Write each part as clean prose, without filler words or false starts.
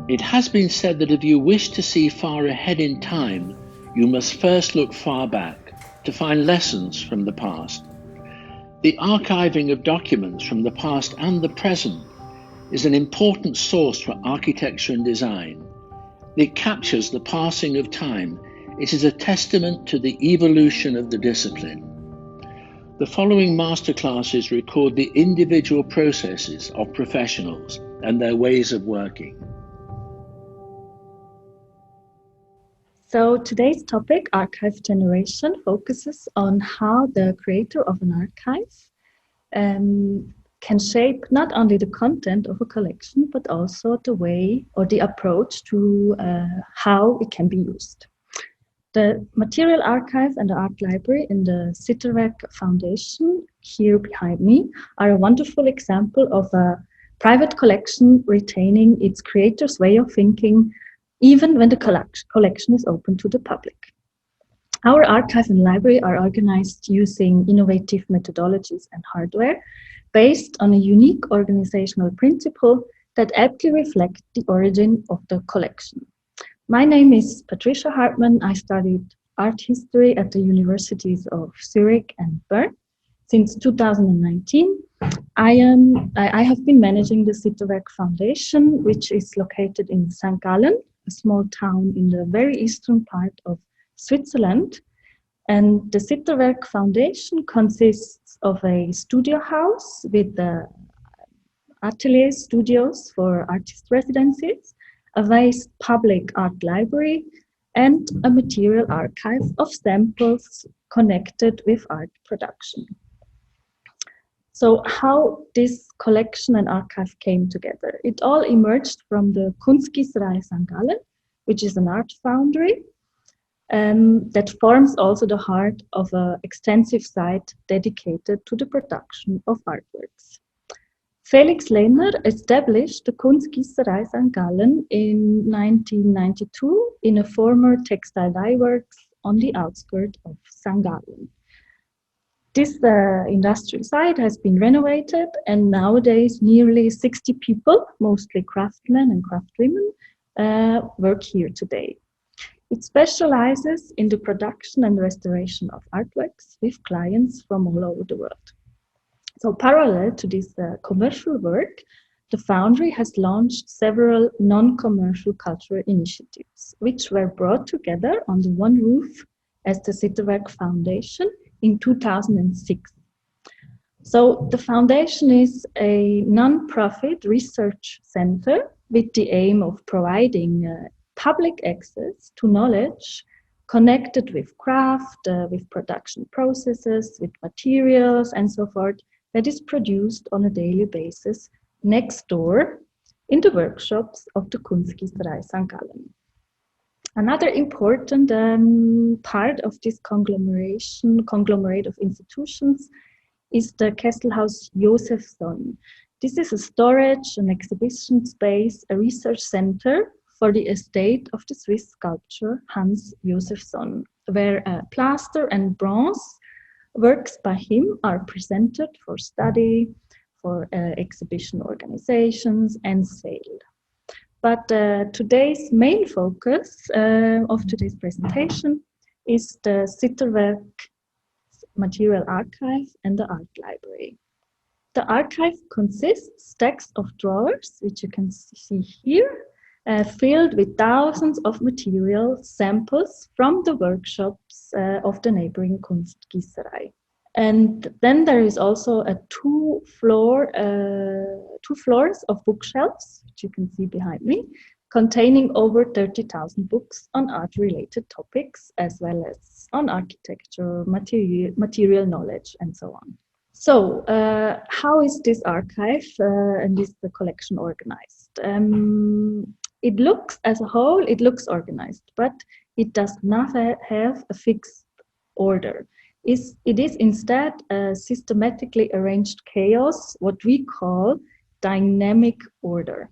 It has been said that if you wish to see far ahead in time, you must first look far back to find lessons from the past. The archiving of documents from the past and the present is an important source for architecture and design. It captures the passing of time. It is a testament to the evolution of the discipline. The following masterclasses record the individual processes of professionals and their ways of working. So today's topic, archive generation, focuses on how the creator of an archive can shape not only the content of a collection, but also the way or the approach to how it can be used. The Material Archive and the Art Library in the Sitterwerk Foundation, here behind me, are a wonderful example of a private collection retaining its creator's way of thinking, even when the collection is open to the public. Our archive and library are organized using innovative methodologies and hardware based on a unique organizational principle that aptly reflect the origin of the collection. My name is Patricia Hartmann. I studied art history at the universities of Zurich and Bern. Since 2019, I have been managing the Sitterwerk Foundation, which is located in St. Gallen, a small town in the very eastern part of Switzerland. And the Sitterwerk Foundation consists of a studio house with atelier studios for artist residencies, a vast public art library, and a material archive of samples connected with art production. So how this collection and archive came together? It all emerged from the Kunstgießerei St. Gallen, which is an art foundry that forms also the heart of an extensive site dedicated to the production of artworks. Felix Lehner established the Kunstgießerei St. Gallen in 1992 in a former textile dye works on the outskirts of St. Gallen. This industrial site has been renovated, and nowadays nearly 60 people, mostly craftsmen and craftwomen, work here today. It specializes in the production and restoration of artworks with clients from all over the world. So parallel to this commercial work, the Foundry has launched several non-commercial cultural initiatives, which were brought together under one roof as the Sitterwerk Foundation in 2006. So the foundation is a non-profit research center with the aim of providing public access to knowledge connected with craft, with production processes, with materials, and so forth, that is produced on a daily basis next door in the workshops of the Kunstgießerei St. Gallen. Another important part of this conglomerate of institutions is the Kesselhaus Josefsson. This is a storage, an exhibition space, a research center for the estate of the Swiss sculptor Hans Josefsson, where plaster and bronze works by him are presented for study, for exhibition organizations and sale. But today's main focus of today's presentation is the Sitterwerk Material Archive and the Art Library. The archive consists stacks of drawers, which you can see here, filled with thousands of material samples from the workshops of the neighboring Kunstgießerei. And then there is also a two floors of bookshelves, which you can see behind me, containing over 30,000 books on art-related topics, as well as on architecture, material knowledge, and so on. So, how is this archive and the collection organized? It looks, as a whole, it looks organized, but it does not have a fixed order. It is instead a systematically arranged chaos, what we call dynamic order.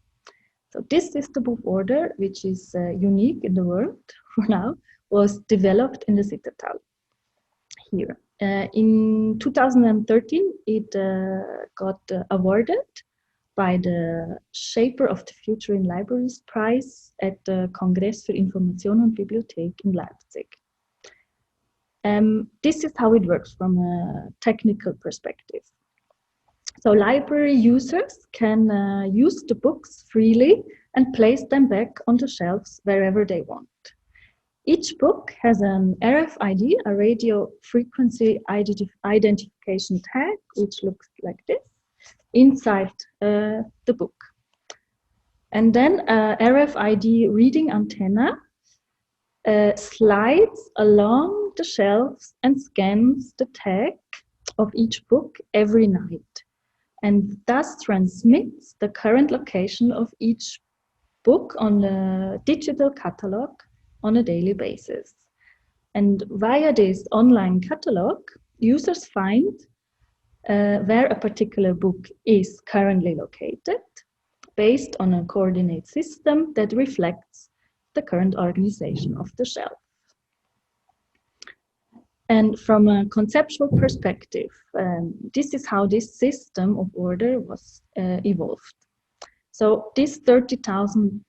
So this system of order, which is unique in the world for now, was developed in the Sittertal here. In 2013, it got awarded by the Shaper of the Future in Libraries Prize at the Kongress für Information und Bibliothek in Leipzig. This is how it works from a technical perspective. So library users can use the books freely and place them back on the shelves wherever they want. Each book has an RFID, a radio frequency identification tag, which looks like this, inside the book. And then a RFID reading antenna slides along the shelves and scans the tag of each book every night, and thus transmits the current location of each book on the digital catalog on a daily basis. And via this online catalog, users find where a particular book is currently located based on a coordinate system that reflects the current organization of the shelf. And from a conceptual perspective, this is how this system of order was evolved. So these 30,000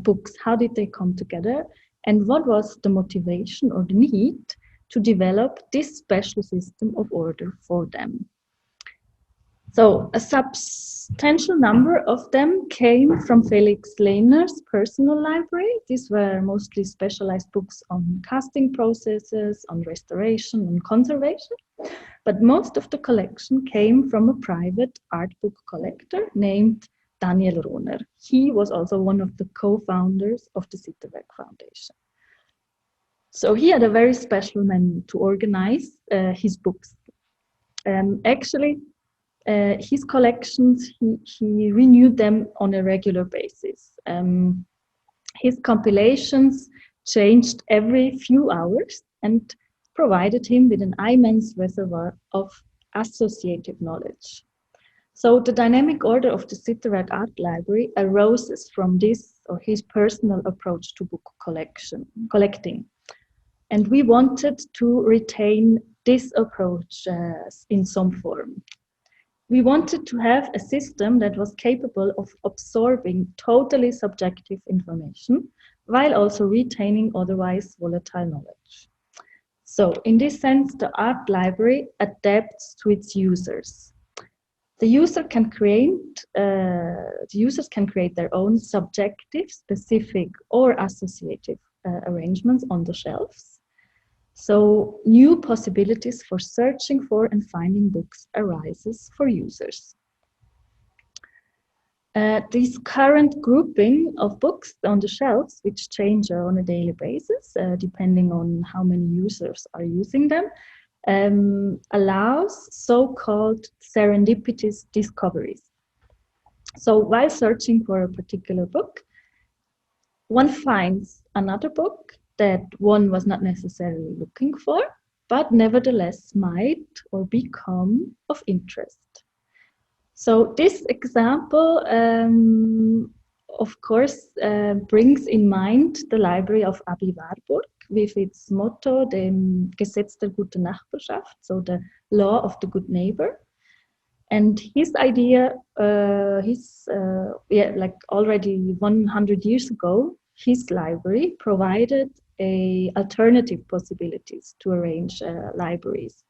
books, how did they come together? And what was the motivation or the need to develop this special system of order for them? So a substantial number of them came from Felix Lehner's personal library. These were mostly specialized books on casting processes, on restoration and conservation. But most of the collection came from a private art book collector named Daniel Rohner. He was also one of the co-founders of the Sitterwerk Foundation. So he had a very special manner to organize his books. His collections, he renewed them on a regular basis. His compilations changed every few hours and provided him with an immense reservoir of associative knowledge. So the dynamic order of the Sitterwerk Art Library arose from this or his personal approach to book collecting. And we wanted to retain this approach in some form. We wanted to have a system that was capable of absorbing totally subjective information while also retaining otherwise volatile knowledge. So in this sense, the art library adapts to its users. The users can create their own subjective, specific, or associative arrangements on the shelves. So new possibilities for searching for and finding books arises for users. This current grouping of books on the shelves, which change on a daily basis, depending on how many users are using them, allows so-called serendipitous discoveries. So while searching for a particular book, one finds another book that one was not necessarily looking for, but nevertheless might or become of interest. So this example, of course, brings in mind the library of Abi Warburg with its motto, dem Gesetz der guten Nachbarschaft, so the law of the good neighbor. And his idea, like already 100 years ago, his library provided alternative possibilities to arrange libraries.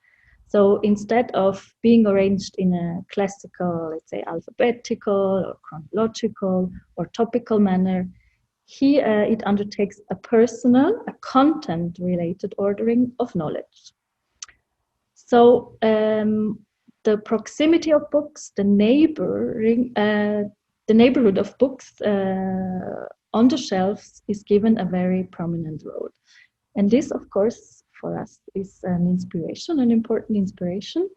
So instead of being arranged in a classical, let's say, alphabetical or chronological or topical manner, it undertakes a personal, a content-related ordering of knowledge. So the proximity of books, the neighborhood of books on the shelves is given a very prominent role. And this, of course, for us is an important inspiration.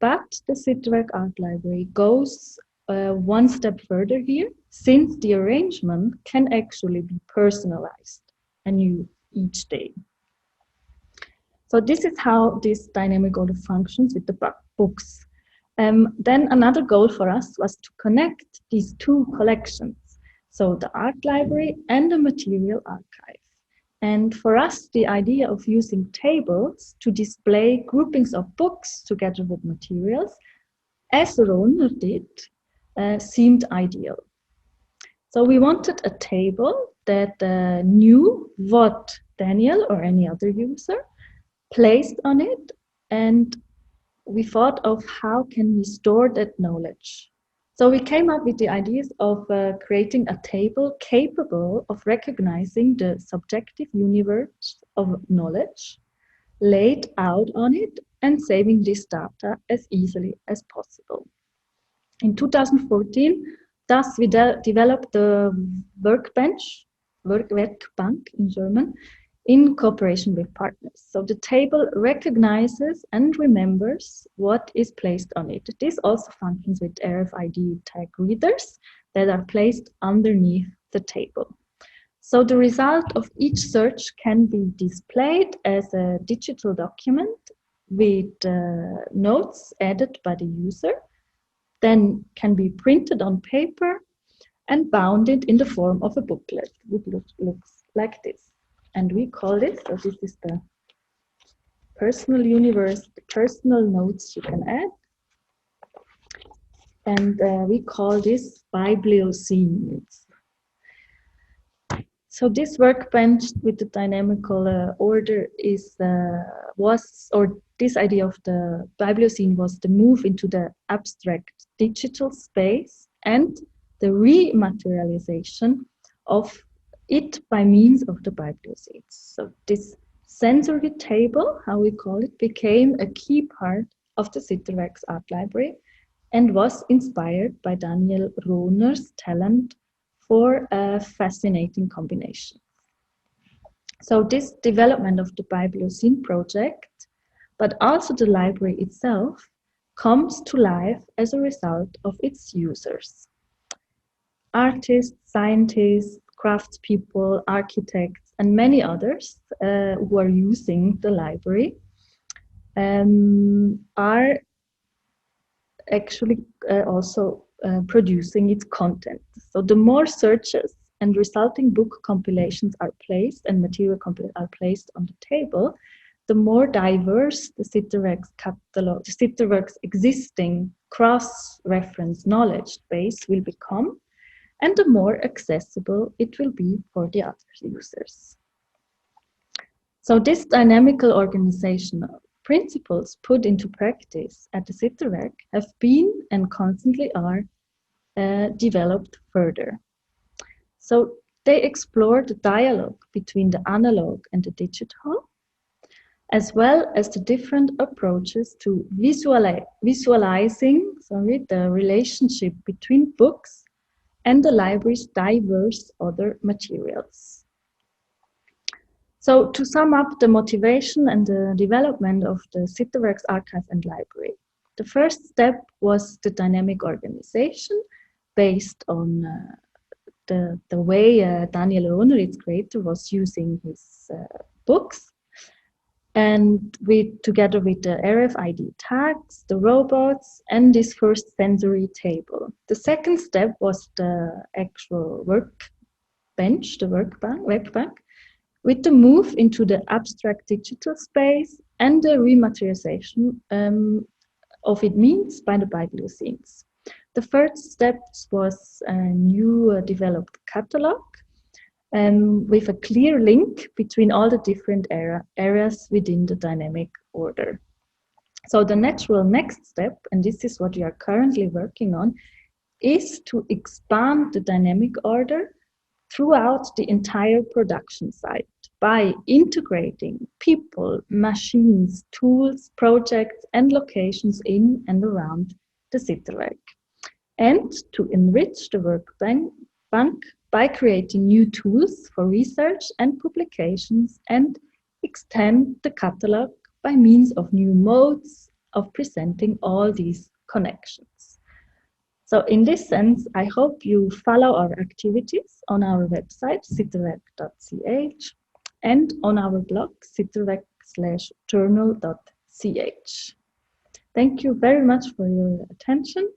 But the Sitterwerk Art Library goes one step further here, since the arrangement can actually be personalized anew each day. So this is how this dynamic order functions with the books. Then another goal for us was to connect these two collections, so the art library and the material archive. And for us, the idea of using tables to display groupings of books together with materials, as Rohner did, seemed ideal. So we wanted a table that knew what Daniel or any other user placed on it, and we thought of how can we store that knowledge. So we came up with the ideas of creating a table capable of recognizing the subjective universe of knowledge laid out on it and saving this data as easily as possible. In 2014, thus we developed the Werkbank in German, in cooperation with partners. So the table recognizes and remembers what is placed on it. This also functions with RFID tag readers that are placed underneath the table. So the result of each search can be displayed as a digital document with notes added by the user, then can be printed on paper and bounded in the form of a booklet. It looks like this. And we call this, so this is the personal universe, the personal notes you can add. And we call this biblioscenes. So this workbench with the dynamical order this idea of the biblioscene was the move into the abstract digital space and the rematerialization of it by means of the biblioscenes. So this sensory table, how we call it, became a key part of the Sitterwerk's art library and was inspired by Daniel Rohner's talent for a fascinating combination. So this development of the biblioscene project, but also the library itself, comes to life as a result of its users. Artists, scientists, craftspeople, architects, and many others who are using the library are actually also producing its content. So the more searches and resulting book compilations are placed and material are placed on the table, the more diverse the Sitterwerk's catalog, the Sitterwerk's existing cross-reference knowledge base will become, and the more accessible it will be for the other users. So this dynamical organizational principles put into practice at the Sitterwerk have been and constantly are developed further. So they explore the dialogue between the analog and the digital, as well as the different approaches to visualizing the relationship between books and the library's diverse other materials. So to sum up the motivation and the development of the Sitterwerk's archive and library, the first step was the dynamic organization based on the way Daniel Rohner, its creator, was using his books, and together with the RFID tags, the robots, and this first sensory table. The second step was the actual workbench, the workbank, with the move into the abstract digital space and the rematerialization of it means by the biblioscenes. The third step was a new developed catalog with a clear link between all the different areas within the dynamic order. So the natural next step, and this is what we are currently working on, is to expand the dynamic order throughout the entire production site by integrating people, machines, tools, projects, and locations in and around the Sitterwerk, and to enrich the workbank by creating new tools for research and publications and extend the catalog by means of new modes of presenting all these connections. So in this sense, I hope you follow our activities on our website, sitterwerk.ch, and on our blog, sitterwerk/journal.ch. Thank you very much for your attention.